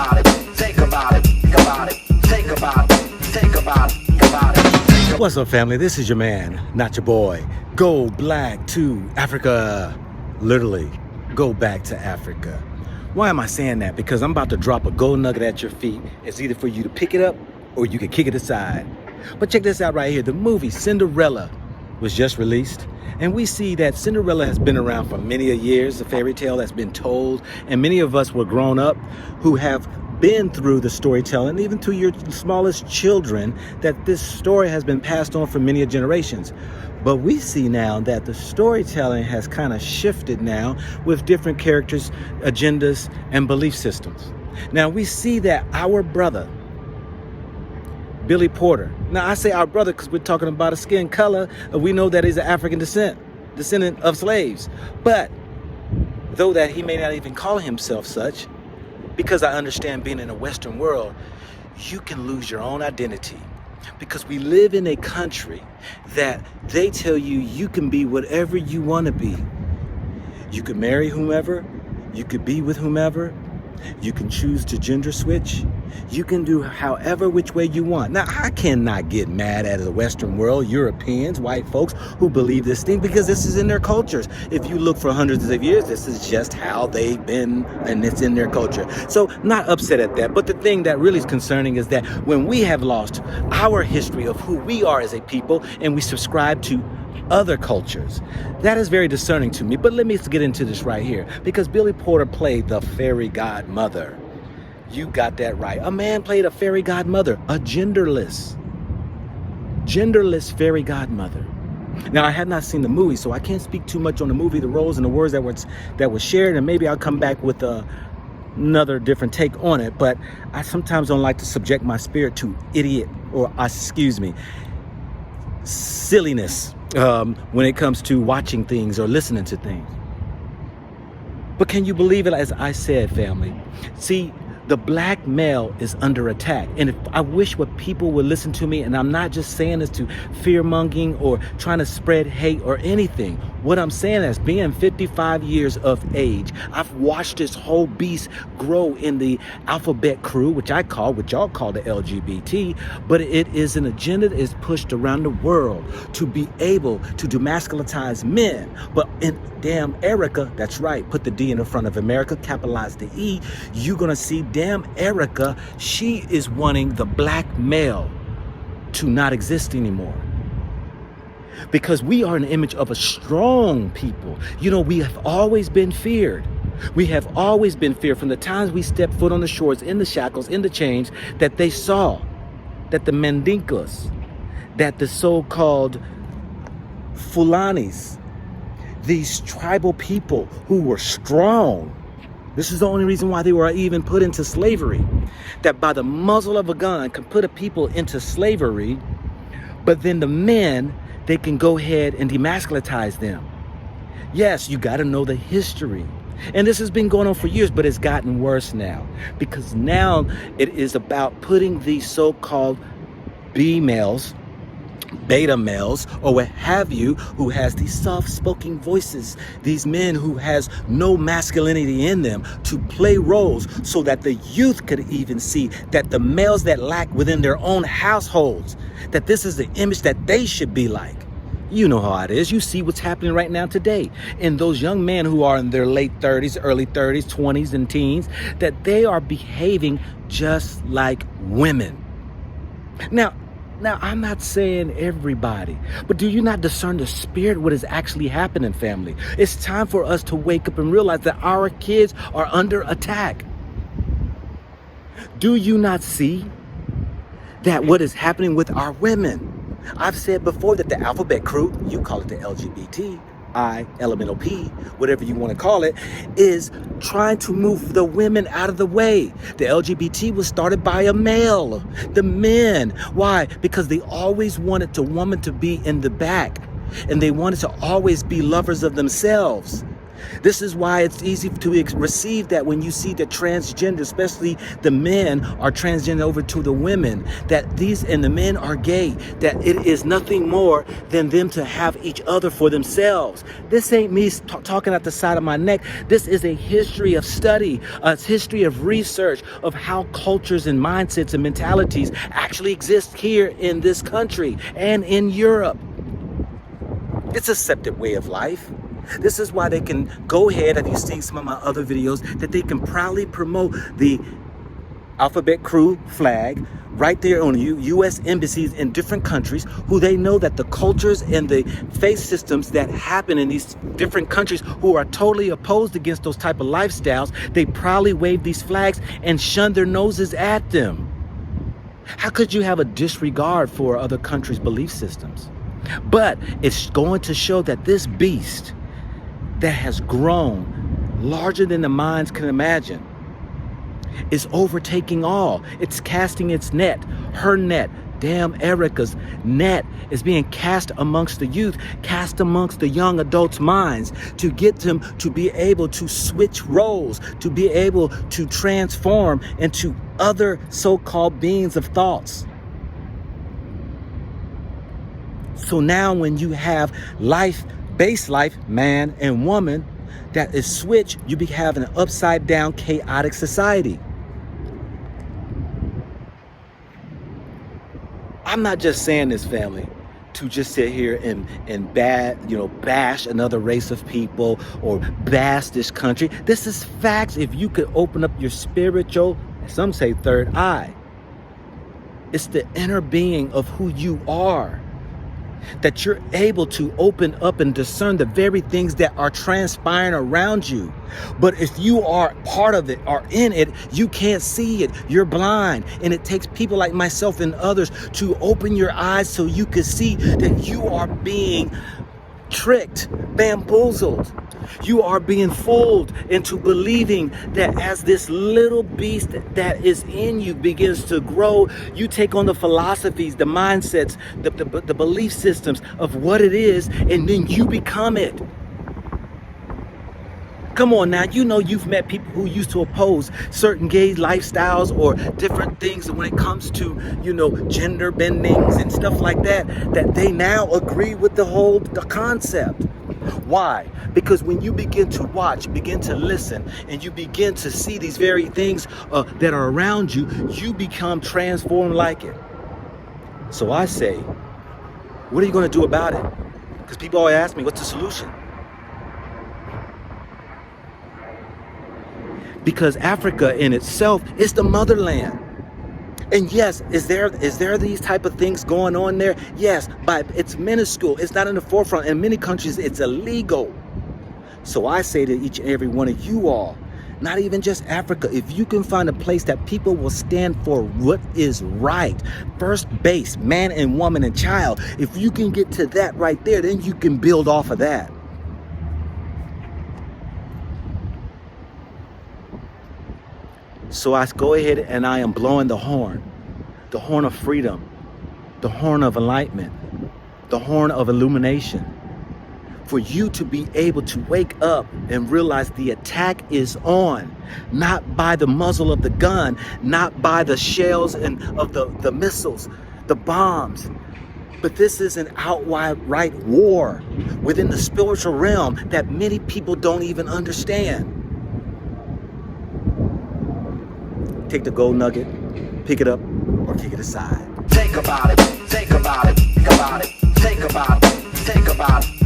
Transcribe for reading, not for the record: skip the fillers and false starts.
about it, think about it, think about it, think about it, think about it, think about it. What's up, family? This is your man, not your boy. Go black to Africa. Literally, go back to Africa. Why am I saying that? Because I'm about to drop a gold nugget at your feet. It's either for you to pick it up or you can kick it aside. But check this out right here. The movie Cinderella was just released. And we see that Cinderella has been around for many a years, a fairy tale that's been told. And many of us were grown up who have been through the storytelling, even to your smallest children, that this story has been passed on for many generations. But we see now that the storytelling has kind of shifted now with different characters, agendas, and belief systems. Now we see that our brother, Billy Porter. Now I say our brother because we're talking about a skin color. We know that he's an African descendant of slaves. But though that he may not even call himself such, because I understand being in a Western world, you can lose your own identity. Because we live in a country that they tell you you can be whatever you want to be. You could marry whomever, you could be with whomever, you can choose to gender switch, you can do however which way you want. Now, I cannot get mad at the Western world, Europeans, white folks who believe this thing because this is in their cultures. If you look for hundreds of years, this is just how they've been and it's in their culture. So not upset at that. But the thing that really is concerning is that when we have lost our history of who we are as a people and we subscribe to other cultures, that is very discerning to me. But let me get into this right here, because Billy Porter played the fairy godmother. You got that right. A man played a fairy godmother, a genderless fairy godmother. Now, I have not seen the movie, so I can't speak too much on the movie, the roles and the words that were shared, and maybe I'll come back with another different take on it. But I sometimes don't like to subject my spirit to silliness when it comes to watching things or listening to things. But can you believe it? As I said, family, see, the black male is under attack. And if I wish what people would listen to me, and I'm not just saying this to fear-mongering or trying to spread hate or anything. What I'm saying is, being 55 years of age, I've watched this whole beast grow in the alphabet crew, which y'all call the LGBT, but it is an agenda that is pushed around the world to be able to demasculinize men. But in damn Erica, that's right, put the D in the front of America, capitalize the E, you're gonna see damn Erica, she is wanting the black male to not exist anymore. Because we are an image of a strong people. You know, we have always been feared. We have always been feared from the times we stepped foot on the shores, in the shackles, in the chains, that they saw that the Mandinkas, that the so-called Fulanis, these tribal people who were strong, this is the only reason why they were even put into slavery, that by the muzzle of a gun can put a people into slavery, but then the men, they can go ahead and demasculinize them. Yes, you got to know the history. And this has been going on for years, but it's gotten worse now. Because now it is about putting these so-called B-males, beta males, or what have you, who has these soft-spoken voices, these men who has no masculinity in them, to play roles so that the youth could even see that the males that lack within their own households, that this is the image that they should be like. You know how it is. You see what's happening right now today. And those young men who are in their late 30s, early 30s, 20s, and teens, that they are behaving just like women. Now, I'm not saying everybody, but do you not discern the spirit, what is actually happening, family? It's time for us to wake up and realize that our kids are under attack. Do you not see that what is happening with our women? I've said before that the alphabet crew, you call it the LGBT, I, elemental P, whatever you want to call it, is trying to move the women out of the way. The LGBT was started by a male, the men. Why? Because they always wanted the woman to be in the back, and they wanted to always be lovers of themselves. This is why it's easy to receive that when you see the transgender, especially the men are transgender over to the women, that these and the men are gay, that it is nothing more than them to have each other for themselves. This ain't me talking at the side of my neck. This is a history of study, a history of research of how cultures and mindsets and mentalities actually exist here in this country and in Europe. It's a accepted way of life. This is why they can go ahead, if you've seen some of my other videos, that they can proudly promote the alphabet crew flag right there on U.S. embassies in different countries, who they know that the cultures and the faith systems that happen in these different countries who are totally opposed against those type of lifestyles, they proudly wave these flags and shun their noses at them. How could you have a disregard for other countries' belief systems? But it's going to show that this beast that has grown larger than the minds can imagine is overtaking all. It's casting its net, her net, damn Erica's net is being cast amongst the youth, cast amongst the young adults' minds to get them to be able to switch roles, to be able to transform into other so-called beings of thoughts. So now when you have life, base life, man and woman, that is switched, you be having an upside down chaotic society. I'm not just saying this, family, to just sit here and bash another race of people or bash this country. This is facts. If you could open up your spiritual, some say third eye, it's the inner being of who you are, that you're able to open up and discern the very things that are transpiring around you. But if you are part of it or in it, you can't see it. You're blind. And it takes people like myself and others to open your eyes so you can see that you are being tricked, bamboozled. You are being fooled into believing that as this little beast that is in you begins to grow, you take on the philosophies, the mindsets, the belief systems of what it is, and then you become it. Come on now, you know you've met people who used to oppose certain gay lifestyles or different things when it comes to, gender bendings and stuff like that, that they now agree with the concept. Why? Because when you begin to watch, begin to listen, and you begin to see these very things that are around you, you become transformed like it. So I say, what are you going to do about it? Because people always ask me, what's the solution? Because Africa in itself is the motherland. And yes, is there these type of things going on there? Yes, but it's minuscule. It's not in the forefront. In many countries, it's illegal. So I say to each and every one of you all, not even just Africa, if you can find a place that people will stand for what is right, first base, man and woman and child, if you can get to that right there, then you can build off of that. So I go ahead and I am blowing the horn of freedom, the horn of enlightenment, the horn of illumination, for you to be able to wake up and realize the attack is on, not by the muzzle of the gun, not by the shells and of the missiles, the bombs, but this is an outright war within the spiritual realm that many people don't even understand. Take the gold nugget, pick it up, or kick it aside. Think about it, think about it, think about it, think about it, think about it.